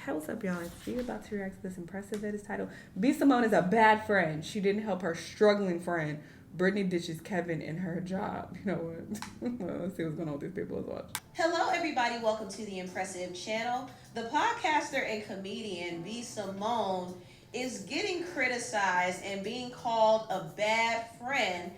Hey, what's up, y'all? It's Steve about to react to this impressive edit title. B. Simone is a bad friend. She didn't help her struggling friend. Brittany ditches Kevin in her job. You know what? Well, let's see what's going on with these people. Let's watch. Hello, everybody. Welcome to the Impressive Channel. The podcaster and comedian B. Simone is getting criticized and being called a bad friend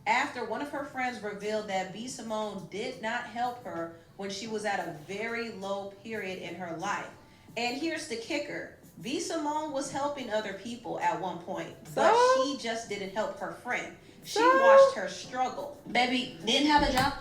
after one of her friends revealed that B. Simone did not help her when she was at a very low period in her life. And here's the kicker. B. Simone was helping other people at one point, but she just didn't help her friend. She watched her struggle. Baby, didn't have a job.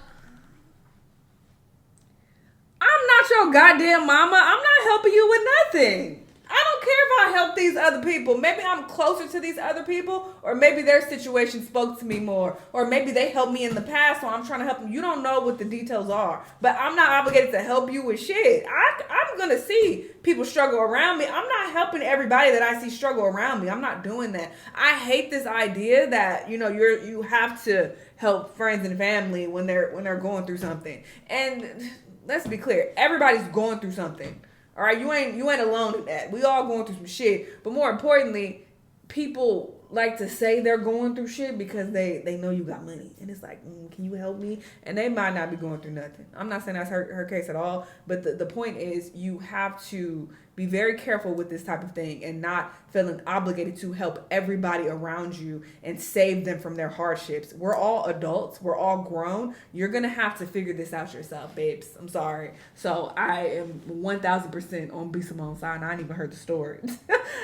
I'm not your goddamn mama. I'm not helping you with nothing. I don't care if I help these other people. Maybe I'm closer to these other people, or maybe their situation spoke to me more, or maybe they helped me in the past, so I'm trying to help them. You don't know what the details are, but I'm not obligated to help you with shit. I'm gonna see people struggle around me. I'm not helping everybody that I see struggle around me. I'm not doing that. I hate this idea that you have to help friends and family when they're going through something. And let's be clear, everybody's going through something. All right, you ain't alone in that. We all going through some shit. But more importantly, people like to say they're going through shit because they know you got money. And it's like, can you help me? And they might not be going through nothing. I'm not saying that's her case at all. But the point is, you have to be very careful with this type of thing and not feeling obligated to help everybody around you and save them from their hardships. We're all adults. We're all grown. You're going to have to figure this out yourself, babes. I'm sorry. So I am 1,000% on B. Simone's side. And I ain't even heard the story.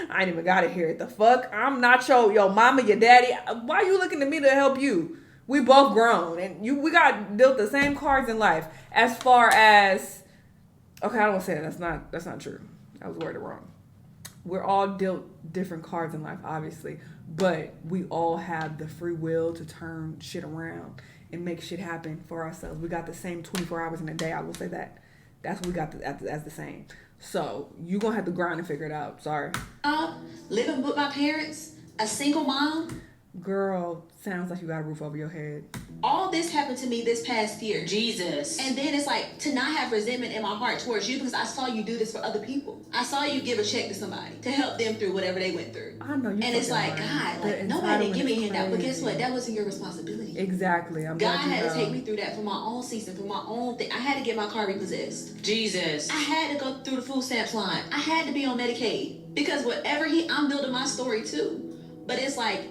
I ain't even got to hear it. The fuck? I'm not your mama, your daddy. Why you looking to me to help you? We both grown. And we got dealt the same cards in life. As far as... Okay, I don't want to say that. That's not true. I was worded wrong. We're all dealt different cards in life, obviously, but we all have the free will to turn shit around and make shit happen for ourselves. We got the same 24 hours in a day. I will say that. That's what we got as the same. So you're going to have to grind and figure it out. Sorry. Living with my parents, a single mom. Girl, sounds like you got a roof over your head. All this happened to me this past year. Jesus. And then it's like to not have resentment in my heart towards you because I saw you do this for other people. I saw you give a check to somebody to help them through whatever they went through. I know you. And it's like, God, like nobody didn't give me a handout. But guess what? That wasn't your responsibility. Exactly. God had to take me through that for my own season, for my own thing. I had to get my car repossessed. Jesus. I had to go through the food stamps line. I had to be on Medicaid. Because whatever I'm building my story too. But it's like,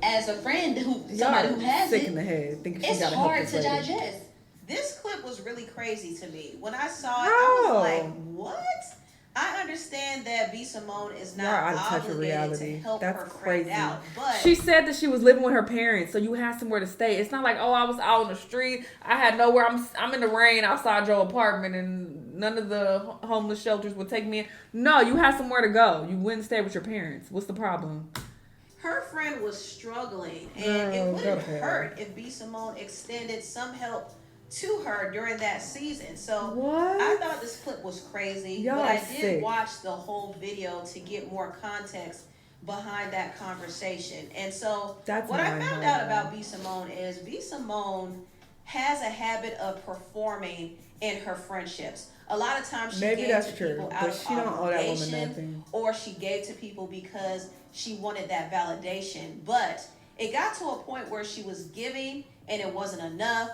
as a friend somebody who has sick it, in the head. It's hard to digest. This clip was really crazy to me. When I saw it, I was like, what? I understand that B. Simone is not obligated to help her friend out, but she said that she was living with her parents, so you had somewhere to stay. It's not like, oh, I was out on the street, I had nowhere. I'm in the rain outside your apartment, and none of the homeless shelters would take me in. No, you had somewhere to go. You wouldn't stay with your parents. What's the problem? Her friend was struggling, and it wouldn't hurt if B. Simone extended some help to her during that season. So I thought this clip was crazy, but I did watch the whole video to get more context behind that conversation. And so what I found out about B. Simone is B. Simone has a habit of performing in her friendships. A lot of times she gave to people out of obligation, or she gave to people because she wanted that validation. But it got to a point where she was giving and it wasn't enough.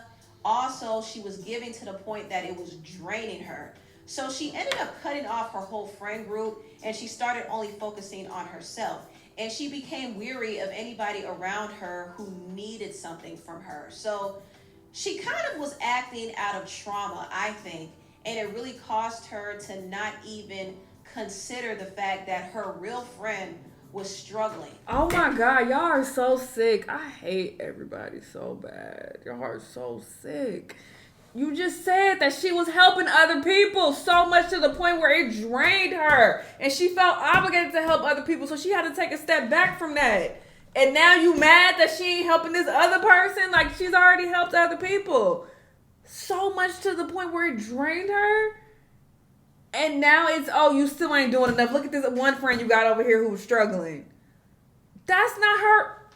Also, she was giving to the point that it was draining her. So she ended up cutting off her whole friend group and she started only focusing on herself. And she became weary of anybody around her who needed something from her. So she kind of was acting out of trauma, I think. And it really caused her to not even consider the fact that her real friend was struggling. Oh my God, y'all are so sick. I hate everybody so bad. Y'all are so sick. You just said that she was helping other people so much to the point where it drained her. And she felt obligated to help other people, so she had to take a step back from that. And now you mad that she ain't helping this other person? Like, she's already helped other people. So much to the point where it drained her. And now it's, oh, you still ain't doing enough. Look at this one friend you got over here who was struggling. That's not her.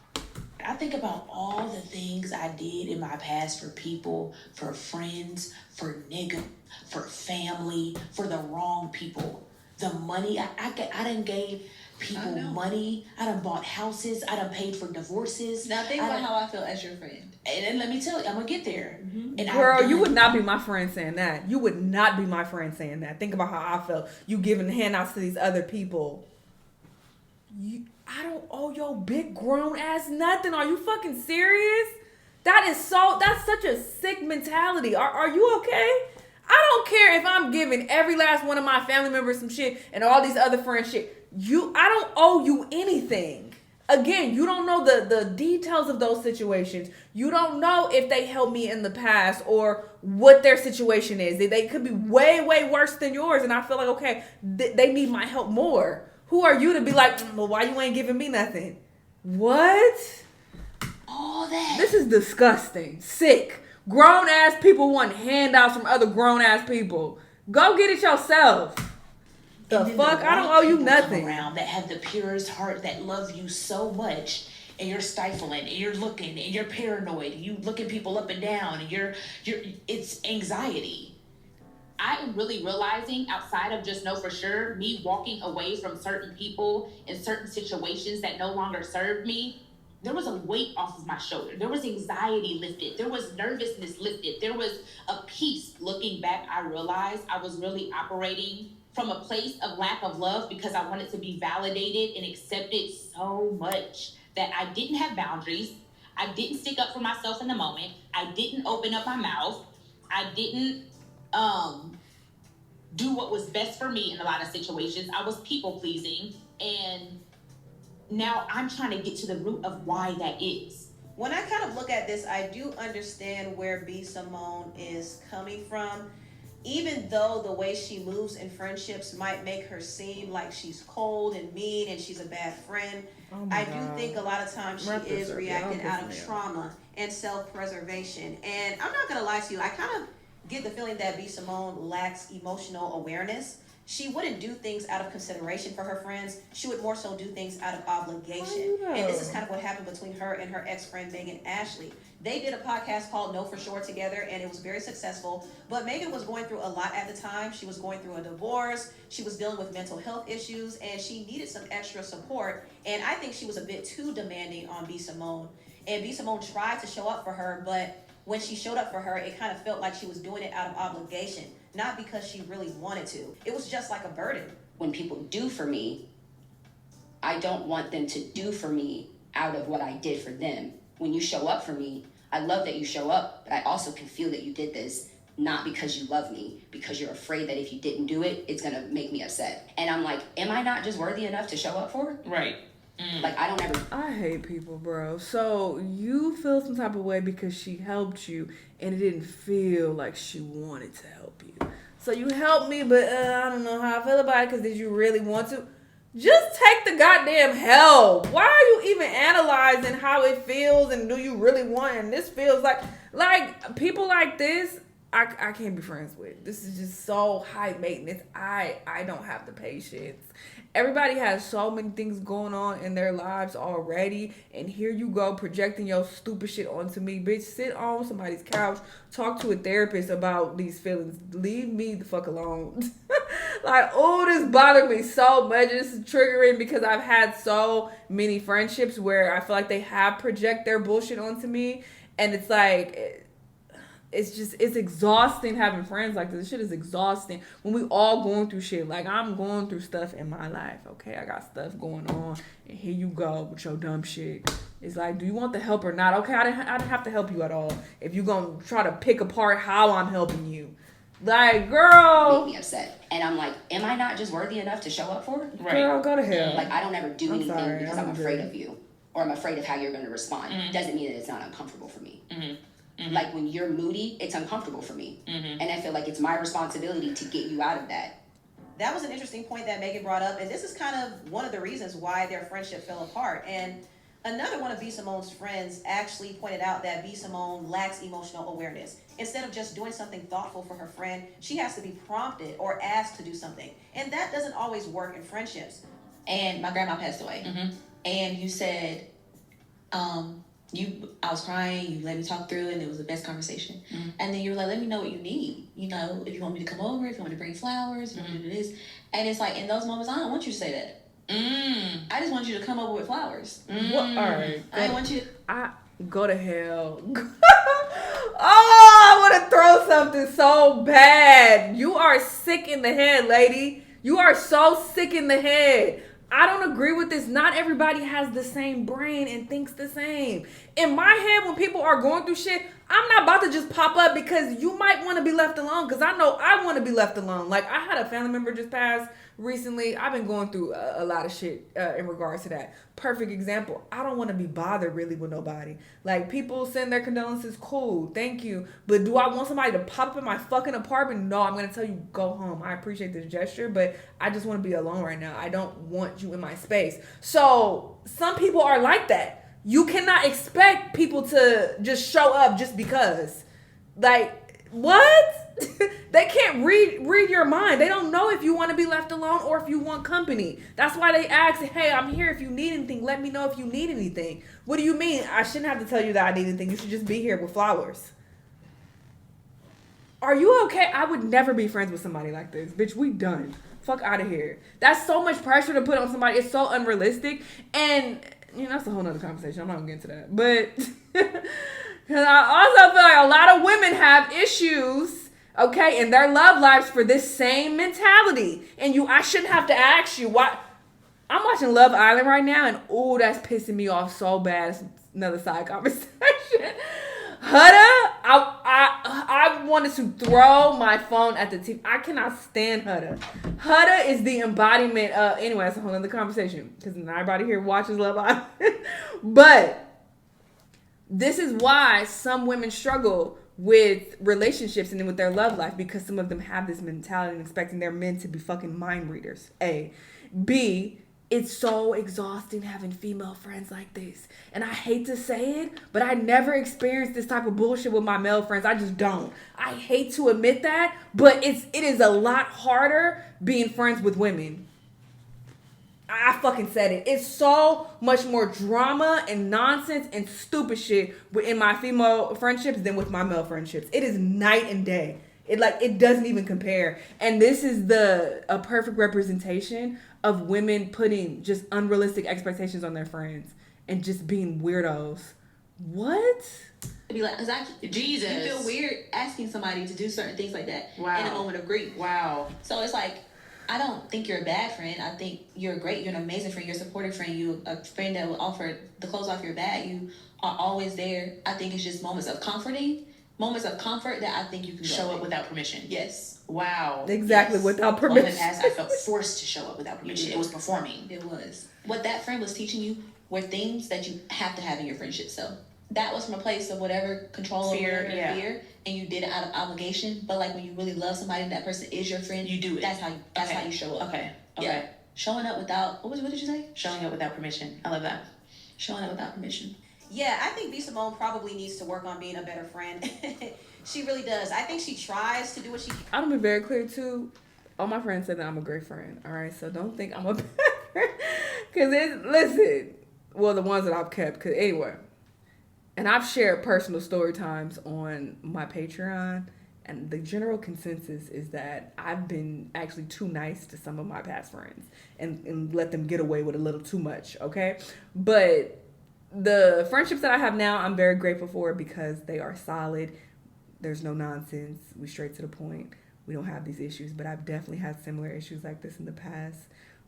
I think about all the things I did in my past for people, for friends, for nigga, for family, for the wrong people. the money I done gave people money. I done bought houses. I done paid for divorces. Now think about how I feel as your friend. And then let me tell you, I'm gonna get there. Mm-hmm. And girl, you would not be my friend saying that. You would not be my friend saying that. Think about how I felt. You giving handouts to these other people. I don't owe your big grown ass nothing. Are you fucking serious? That's such a sick mentality. Are you okay? I don't care if I'm giving every last one of my family members some shit and all these other friends shit. I don't owe you anything. Again, you don't know the details of those situations. You don't know if they helped me in the past or what their situation is. They could be way, way worse than yours. And I feel like, okay, they need my help more. Who are you to be like, well, why you ain't giving me nothing? What? All that. This is disgusting. Sick. Grown ass people want handouts from other grown ass people. Go get it yourself. The fuck? I don't owe you nothing. Around that have the purest heart, that love you so much, and you're stifling, and you're looking, and you're paranoid, and you looking people up and down, and it's anxiety. I am really realizing, outside of just know for sure, me walking away from certain people in certain situations that no longer served me, there was a weight off of my shoulder. There was anxiety lifted. There was nervousness lifted. There was a peace. Looking back, I realized I was really operating from a place of lack of love because I wanted to be validated and accepted so much that I didn't have boundaries. I didn't stick up for myself in the moment. I didn't open up my mouth. I didn't do what was best for me in a lot of situations. I was people pleasing, and now I'm trying to get to the root of why that is. When I kind of look at this, I do understand where B. Simone is coming from. Even though the way she moves in friendships might make her seem like she's cold and mean and she's a bad friend, I do think a lot of times she is reacting out of trauma and self-preservation. And I'm not going to lie to you, I kind of get the feeling that B. Simone lacks emotional awareness. She wouldn't do things out of consideration for her friends. She would more so do things out of obligation. And this is kind of what happened between her and her ex-friend, Megan Ashley. They did a podcast called Know For Sure together, and it was very successful. But Megan was going through a lot at the time. She was going through a divorce. She was dealing with mental health issues, and she needed some extra support. And I think she was a bit too demanding on B. Simone. And B. Simone tried to show up for her, but when she showed up for her, it kind of felt like she was doing it out of obligation, not because she really wanted to. It was just like a burden. When people do for me, I don't want them to do for me out of what I did for them. When you show up for me, I love that you show up, but I also can feel that you did this not because you love me, because you're afraid that if you didn't do it, it's gonna make me upset. And I'm like, am I not just worthy enough to show up for? Right. Like, I don't ever... I hate people, bro. So you feel some type of way because she helped you and it didn't feel like she wanted to help you. So you helped me, but I don't know how I feel about it, because did you really want to? Just take the goddamn help. Why are you even analyzing how it feels and do you really want it? And this feels like people like this, I can't be friends with. This is just so high maintenance. I don't have the patience. Everybody has so many things going on in their lives already, and here you go projecting your stupid shit onto me. Bitch, sit on somebody's couch, talk to a therapist about these feelings. Leave me the fuck alone. Like, oh, this bothered me so much. This is triggering because I've had so many friendships where I feel like they have project their bullshit onto me, and it's like... It's exhausting having friends like this. This shit is exhausting when we all going through shit. Like, I'm going through stuff in my life, okay? I got stuff going on, and here you go with your dumb shit. It's like, do you want the help or not? Okay, I didn't have to help you at all. If you gonna try to pick apart how I'm helping you. Like, girl. Make me upset. And I'm like, am I not just worthy enough to show up for? Right. Girl, go to hell. Like, I don't ever do anything because I'm afraid of you. Or I'm afraid of how you're going to respond. Mm-hmm. Doesn't mean that it's not uncomfortable for me. Mm-hmm. Mm-hmm. Like, when you're moody, it's uncomfortable for me. Mm-hmm. And I feel like it's my responsibility to get you out of that. That was an interesting point that Megan brought up, and this is kind of one of the reasons why their friendship fell apart. And another one of B. Simone's friends actually pointed out that B. Simone lacks emotional awareness. Instead of just doing something thoughtful for her friend, she has to be prompted or asked to do something. And that doesn't always work in friendships. And my grandma passed away. Mm-hmm. And you said, I was crying, you let me talk through it, and it was the best conversation. Mm-hmm. And then you were like, let me know what you need. You know, if you want me to come over, if you want me to bring flowers, if you want me to do this. And it's like, in those moments, I don't want you to say that. I just want you to come over with flowers. What? All right. I want you to... Go to hell. Oh, I want to throw something so bad. You are sick in the head, lady. You are so sick in the head. I don't agree with this. Not everybody has the same brain and thinks the same. In my head, when people are going through shit, I'm not about to just pop up because you might want to be left alone, because I know I want to be left alone. Like, I had a family member just pass recently. I've been going through a lot of shit in regards to that. Perfect example. I don't want to be bothered really with nobody. Like, people send their condolences, cool, thank you. But do I want somebody to pop up in my fucking apartment? No, I'm going to tell you, go home. I appreciate this gesture, but I just want to be alone right now. I don't want you in my space. So some people are like that. You cannot expect people to just show up just because. Like, what? They can't read your mind. They don't know if you want to be left alone or if you want company. That's why they ask, hey, I'm here if you need anything. Let me know if you need anything. What do you mean? I shouldn't have to tell you that I need anything. You should just be here with flowers. Are you okay? I would never be friends with somebody like this. Bitch, we done. Fuck out of here. That's so much pressure to put on somebody. It's so unrealistic. And, you know, that's a whole nother conversation. I'm not going to get into that. But, because I also feel like a lot of women have issues, okay, in their love lives for this same mentality. And I shouldn't have to ask you why. I'm watching Love Island right now, and ooh, that's pissing me off so bad. It's another side conversation. Hudda, I wanted to throw my phone at the TV. I cannot stand Hudda. Hudda is the embodiment of, anyway, that's a whole other conversation, because not everybody here watches Love Island. But this is why some women struggle with relationships and then with their love life, because some of them have this mentality and expecting their men to be fucking mind readers. A. B. It's so exhausting having female friends like this. And I hate to say it, but I never experienced this type of bullshit with my male friends. I just don't. I hate to admit that, but it is a lot harder being friends with women. I fucking said it. It's so much more drama and nonsense and stupid shit in my female friendships than with my male friendships. It is night and day. It doesn't even compare. And this is a perfect representation of women putting just unrealistic expectations on their friends and just being weirdos. What? Be like, Jesus. You feel weird asking somebody to do certain things like that in a moment of grief. Wow. So it's like, I don't think you're a bad friend. I think you're great. You're an amazing friend. You're a supportive friend. You're a friend that will offer the clothes off your back. You are always there. I think it's just moments of comfort that I think you can show up without permission. Yes. Wow. Exactly, yes. Without permission. In the past, I felt forced to show up without permission. It was performing. It was. What that friend was teaching you were things that you have to have in your friendship. So that was from a place of whatever control, fear, and you did it out of obligation. But like when you really love somebody and that person is your friend, you do it. That's how you show up. Okay. Yeah. Showing up without what did you say? Showing up without permission. I love that. Showing up without permission. Yeah, I think B. Simone probably needs to work on being a better friend. She really does. I think she tries to do what she can. I'm gonna be very clear too. All my friends said that I'm a great friend. All right, so don't think I'm a bad friend. Listen, well, the ones that I've kept. Cause anyway, and I've shared personal story times on my Patreon, and the general consensus is that I've been actually too nice to some of my past friends and let them get away with a little too much. Okay, but the friendships that I have now, I'm very grateful for because they are solid. There's no nonsense. We straight to the point. We don't have these issues, but I've definitely had similar issues like this in the past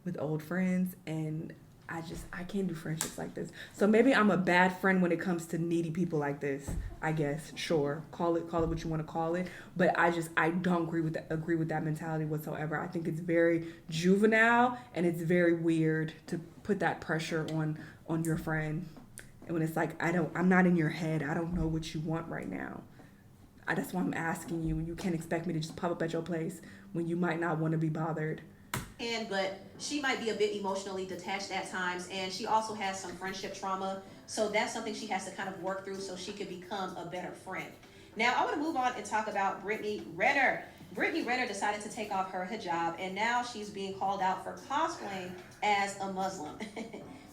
with old friends, and I can't do friendships like this. So maybe I'm a bad friend when it comes to needy people like this, I guess. Sure. Call it what you want to call it, but I don't agree with that mentality whatsoever. I think it's very juvenile and it's very weird to put that pressure on your friend. And when it's like, I'm not in your head. I don't know what you want right now. That's why I'm asking you. You can't expect me to just pop up at your place when you might not want to be bothered. But she might be a bit emotionally detached at times, and she also has some friendship trauma. So that's something she has to kind of work through so she can become a better friend. Now, I want to move on and talk about Brittany Renner. Brittany Renner decided to take off her hijab, and now she's being called out for cosplaying as a Muslim.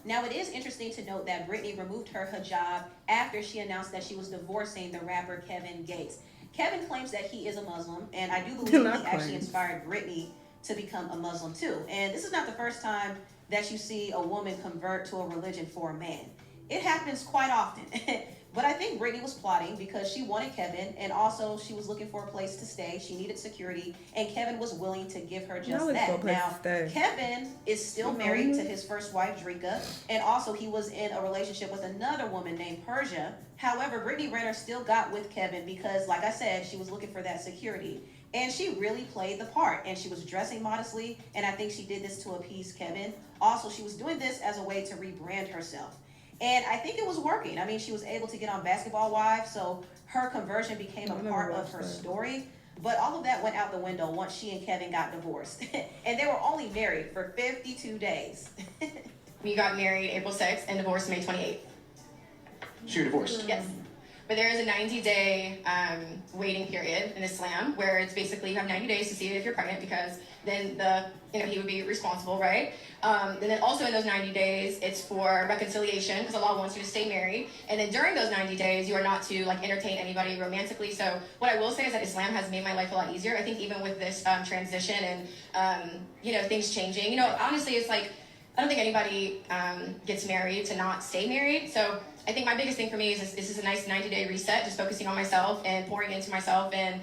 Now, it is interesting to note that Brittany removed her hijab after she announced that she was divorcing the rapper Kevin Gates. Kevin claims that he is a Muslim, and I do believe he actually inspired Brittany to become a Muslim too. And this is not the first time that you see a woman convert to a religion for a man. It happens quite often. But I think Brittany was plotting because she wanted Kevin, and also she was looking for a place to stay. She needed security, and Kevin was willing to give her just that. Now, Kevin is still married to his first wife, Drika, and also he was in a relationship with another woman named Persia. However, Brittany Renner still got with Kevin because, like I said, she was looking for that security. And she really played the part, and she was dressing modestly, and I think she did this to appease Kevin. Also, she was doing this as a way to rebrand herself. And I think it was working. I mean, she was able to get on Basketball Wives, so her conversion became a part of her story. But all of that went out the window once she and Kevin got divorced. And they were only married for 52 days. We got married April 6th and divorced May 28th. So you're divorced? Yes. But there is a 90-day waiting period in Islam where it's basically you have 90 days to see if you're pregnant because then he would be responsible, right? And then also in those 90 days, it's for reconciliation because Allah wants you to stay married. And then during those 90 days, you are not to entertain anybody romantically. So what I will say is that Islam has made my life a lot easier. I think even with this transition and things changing, honestly, it's like I don't think anybody gets married to not stay married. So I think my biggest thing for me is this is a nice 90-day reset, just focusing on myself and pouring into myself. And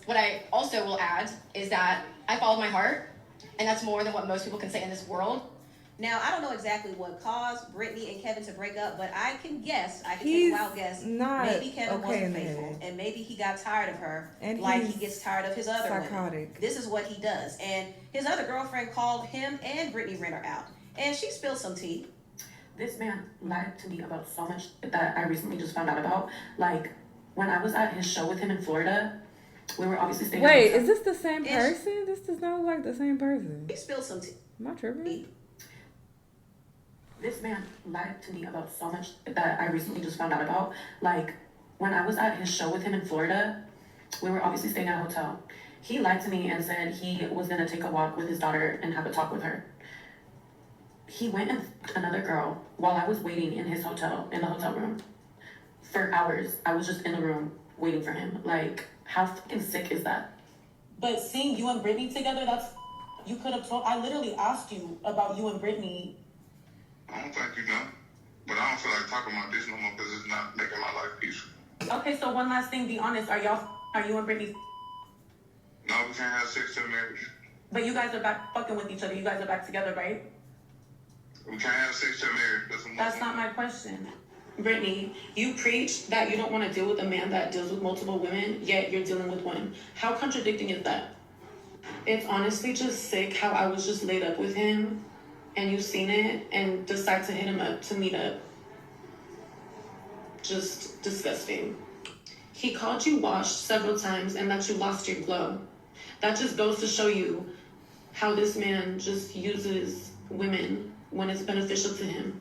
what I also will add is that I followed my heart, and that's more than what most people can say in this world. Now, I don't know exactly what caused Brittany and Kevin to break up, but I can take a wild guess. Maybe Kevin wasn't faithful, and maybe he got tired of her, and like he gets tired of his other women. This is what he does. And his other girlfriend called him and Brittany Renner out, and she spilled some tea. This man lied to me about so much that I recently just found out about. Like, when I was at his show with him in Florida, we were obviously staying. Wait, is this the same person? This does not look like the same person. He spilled some tea. Am I tripping? This man lied to me about so much that I recently just found out about. Like, when I was at his show with him in Florida, we were obviously staying at a hotel. He lied to me and said he was going to take a walk with his daughter and have a talk with her. He went and f***ed another girl while I was waiting in the hotel room. For hours, I was just in the room waiting for him. Like, how fucking sick is that? But seeing you and Brittany together, you could have told, I literally asked you about you and Brittany. I don't think you know, but I don't feel like talking about this no more because it's not making my life peaceful. Okay, so one last thing, be honest, are you and Brittany? No, we can't have sex till marriage. But you guys are back fucking with each other, you guys are back together, right? We can't have sex till marriage. That's not my question. Brittany, you preach that you don't want to deal with a man that deals with multiple women, yet you're dealing with one. How contradicting is that? It's honestly just sick how I was just laid up with him and you've seen it and decide to hit him up to meet up. Just disgusting. He called you washed several times and that you lost your glow. That just goes to show you how this man just uses women when it's beneficial to him.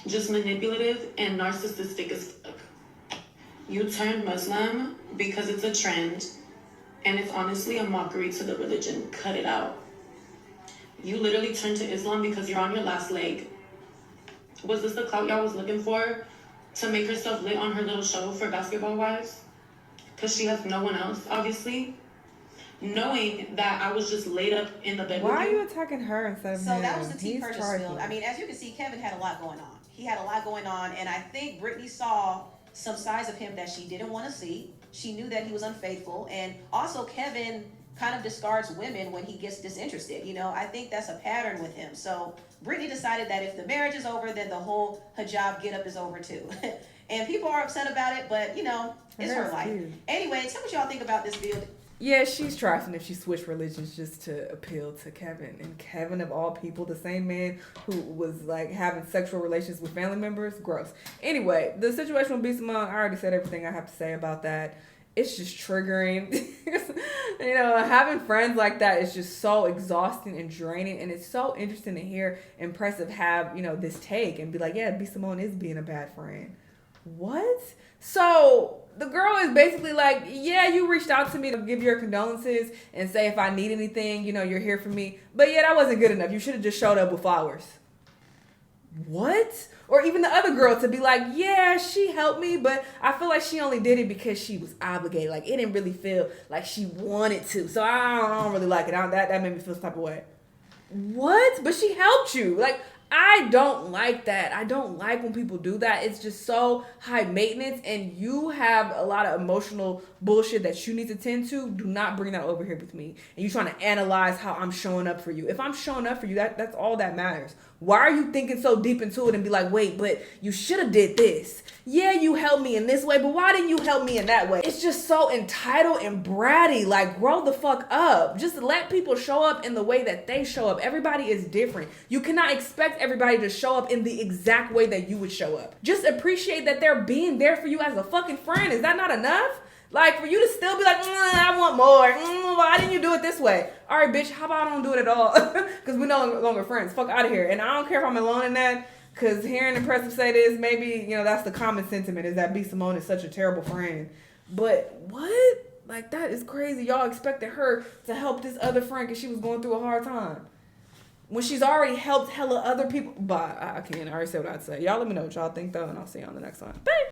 Just manipulative and narcissistic as fuck. You turned Muslim because it's a trend and it's honestly a mockery to the religion. Cut it out. You literally turned to Islam because you're on your last leg. Was this the clout y'all was looking for? To make herself lit on her little show for Basketball Wives? Because she has no one else, obviously. Knowing that I was just laid up in the bed with you. Why are you attacking her instead of him? So that was the tea Persia spilled. I mean, as you can see, Kevin had a lot going on. He had a lot going on, and I think Brittany saw some sides of him that she didn't want to see. She knew that he was unfaithful, and also Kevin kind of discards women when he gets disinterested. I think that's a pattern with him. So Brittany decided that if the marriage is over, then the whole hijab get up is over too. And people are upset about it, but it's her life. Cute. Anyway, tell me what y'all think about this build. Yeah, she's trifling if she switched religions just to appeal to Kevin. And Kevin, of all people, the same man who was like having sexual relations with family members, gross. Anyway, the situation with B. Simone, I already said everything I have to say about that. It's just triggering. Having friends like that is just so exhausting and draining. And it's so interesting to hear Impressive have, this take and be like, yeah, B. Simone is being a bad friend. What? So the girl is basically like, yeah, you reached out to me to give your condolences and say if I need anything, you're here for me. But yeah, that wasn't good enough. You should have just showed up with flowers. what? Or even the other girl to be like, yeah, she helped me, but I feel like she only did it because she was obligated. Like, it didn't really feel like she wanted to. So I don't really like it. That made me feel some type of way. What? But she helped you. Like, I don't like that. I don't like when people do that. It's just so high maintenance, and you have a lot of emotional bullshit that you need to tend to. Do not bring that over here with me. And you trying to analyze how I'm showing up for you. If I'm showing up for you, that's all that matters. Why are you thinking so deep into it and be like, wait, but you should have did this. Yeah, you helped me in this way, but why didn't you help me in that way? It's just so entitled and bratty. Like, grow the fuck up. Just let people show up in the way that they show up. Everybody is different. You cannot expect everybody to show up in the exact way that you would show up. Just appreciate that they're being there for you as a fucking friend. Is that not enough? Like, for you to still be like, I want more. Why didn't you do it this way? All right, bitch, how about I don't do it at all? Because we're no longer friends. Fuck out of here. And I don't care if I'm alone in that, because hearing Impressive say this, maybe, that's the common sentiment, is that B. Simone is such a terrible friend. But what? Like, that is crazy. Y'all expected her to help this other friend because she was going through a hard time, when she's already helped hella other people. But I can't. I already said what I'd say. Y'all let me know what y'all think, though, and I'll see you on the next one. Bye.